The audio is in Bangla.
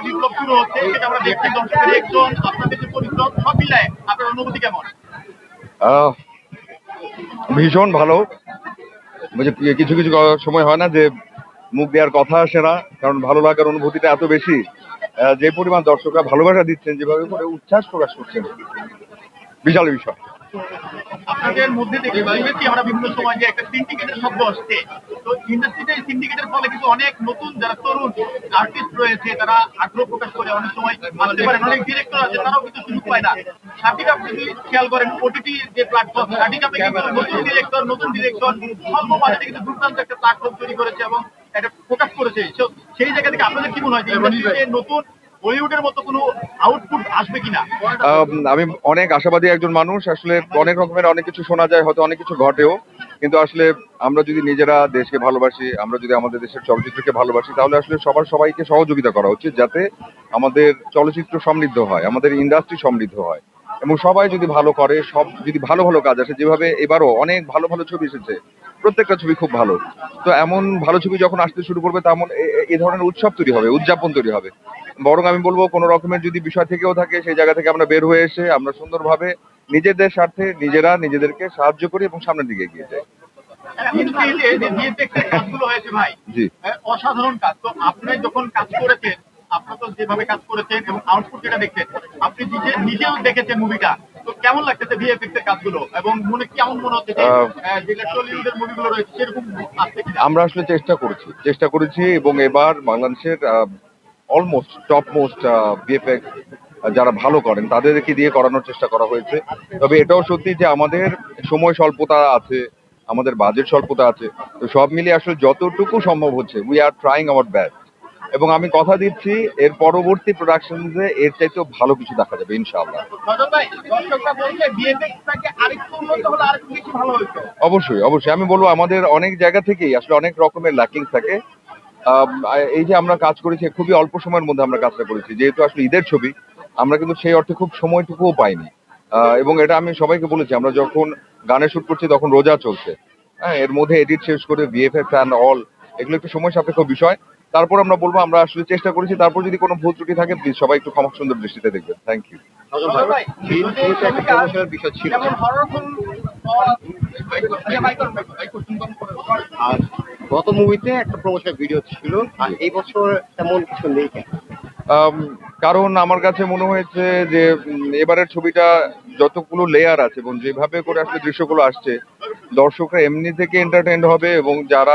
বিপ্লব শুরু হচ্ছে সেটা আমরা দেখছি, দর্শকের রিয়েকশন, আপনাদের যে পরিশ্রম সব মিলায় আপনার অনুভূতি কেমন? আহ, ভীষণ ভালো। বুঝে কিছু কিছু সময় হয় না যে মুখ দেওয়ার কথা আসে না, কারণ ভালো লাগার অনুভূতিটা এত বেশি। যে পরিমাণ দর্শকরা ভালোবাসা দিচ্ছেন, যেভাবে করে উচ্ছ্বাস প্রকাশ করছেন, বিশাল বিষয়। আপনাদের মধ্যে থেকে শুনেছি আমরা বিভিন্ন সময় যে একটা সিন্ডিকেটের শব্দ আসছে, তো ইন্ডাস্ট্রিতে এই সিন্ডিকেটের ফলে কিন্তু অনেক নতুন যারা তরুণ আর্টিস্ট রয়েছে তারা আগ্রহ প্রকাশ করে, অনেক সময় আসতে পারেন, অনেক ডিরেক্টর আছে তারাও কিন্তু সুযোগ পায় না। সাকিব আপনি যদি খেয়াল করেন ওটিটি যে প্ল্যাটফর্ম, সাকিব আপনি কিন্তু নতুন ডিরেক্টর নতুন ডিরেকশন স্বল্প বাজেটে কিন্তু দুর্দান্ত একটা প্ল্যাটফর্ম তৈরি করেছে এবং এটা ফোকাস করেছে। সেই জায়গা থেকে আপনাদের কি মনে হয় যে ইন্ডাস্ট্রিতে নতুন বলিউডের মতো কোনো আউটপুট আসবে কিনা? আমি অনেক আশাবাদী একজন মানুষ। আসলে অনেক রকমের অনেক কিছু শোনা যায়, হয়তো অনেক কিছু ঘটেও, কিন্তু আসলে আমরা যদি নিজেরা দেশকে ভালোবাসি, আমরা যদি আমাদের দেশের চলচ্চিত্রকে ভালোবাসি, তাহলে আসলে সবাইকে সহযোগিতা করা উচিত, যাতে আমাদের চলচ্চিত্র সমৃদ্ধ হয়, আমাদের ইন্ডাস্ট্রি সমৃদ্ধ হয়, এবং সবাই যদি ভালো করে, সব যদি ভালো ভালো কাজ আসে, যেভাবে এবারও অনেক ভালো ভালো ছবি এসেছে, প্রত্যেকটা ছবি খুব ভালো। তো এমন ভালো ছবি যখন আসতে শুরু করবে, তেমন এই ধরনের উৎসব তৈরি হবে, উদযাপন তৈরি হবে। বরং আমি বলবো, কোনো রকমের যদি বিষয় থেকেও থাকে, সেই জায়গা থেকে আমরা বের হয়ে এসে আমরা সুন্দরভাবে নিজেদের স্বার্থে নিজেরা নিজেদেরকে সাহায্য করি এবং সামনের দিকে এগিয়ে যাই। কাজগুলো হয়েছে ভাই, জি, অসাধারণ কাজ। তো আপনি যখন কাজ করেছেন, আপনারা তো যেভাবে কাজ করেছেন এবং আউটপুট যেটা দেখছেন, আপনি নিজেও দেখেছেন মুভিটা, তো কেমন লাগতেছে ভিএফএক্স এর কাজগুলো এবং মনে কেমন মনে হচ্ছে যেটা টলিউডের মুভিগুলো রয়েছে সেরকম আসছে কিনা? আমরা আসলে চেষ্টা করেছি এবং এবার বাংলাদেশের অলমোস্ট টপ মোস্ট ভিএফএক্স যারা ভালো করেন তাদেরকে দিয়ে করানোর চেষ্টা করা হয়েছে। তবে এটাও সত্যি যে আমাদের সময় স্বল্পতা আছে, আমাদের বাজেট স্বল্পতা আছে। তো সব মিলিয়ে আসলে যতটুকু সম্ভব হচ্ছে, we are trying our best, এবং আমি কথা দিচ্ছি এর পরবর্তী প্রোডাকশনসে এর চাইতেও ভালো কিছু দেখা যাবে ইনশাআল্লাহ। অবশ্যই আমি বলবো, আমাদের অনেক জায়গা থেকেই আসলে অনেক রকমের ল্যাকিংস থাকে। এই যে আমরা কাজ করেছি, খুবই অল্প সময়ের মধ্যে আমরা কাজটা করেছি, যেহেতু আসলে ঈদের ছবি, আমরা কিন্তু সেই অর্থে খুব সময়টুকুও পাইনি। এবং এটা আমি সবাইকে বলেছি, আমরা যখন গানে শুট করছি তখন রোজা চলছে, হ্যাঁ, এর মধ্যে এডিট শেষ করে ভিএফএক্স অ্যান্ড অল, এগুলো একটু সময় সাপেক্ষ বিষয়। তারপর আমরা বলবো আমরা আসলে চেষ্টা করেছি। তারপর যদি কোনো ভুল ত্রুটি থাকে, প্লিজ সবাই একটু ক্ষমা সুন্দর দৃষ্টিতে দেখবেন। Thank you. বিষয় ছিল, আর গত মুভিতে একটা প্রমোশনাল ভিডিও ছিল, আর এই বছর তেমন কিছু নেই কেন? কারণ আমার কাছে মনে হয়েছে যে এবারের ছবিটা যতগুলো লেয়ার আছে এবং যেভাবে করে আসলে দৃশ্যগুলো আসছে, দর্শকরা এমনি থেকে এন্টারটেইনড হবে, এবং যারা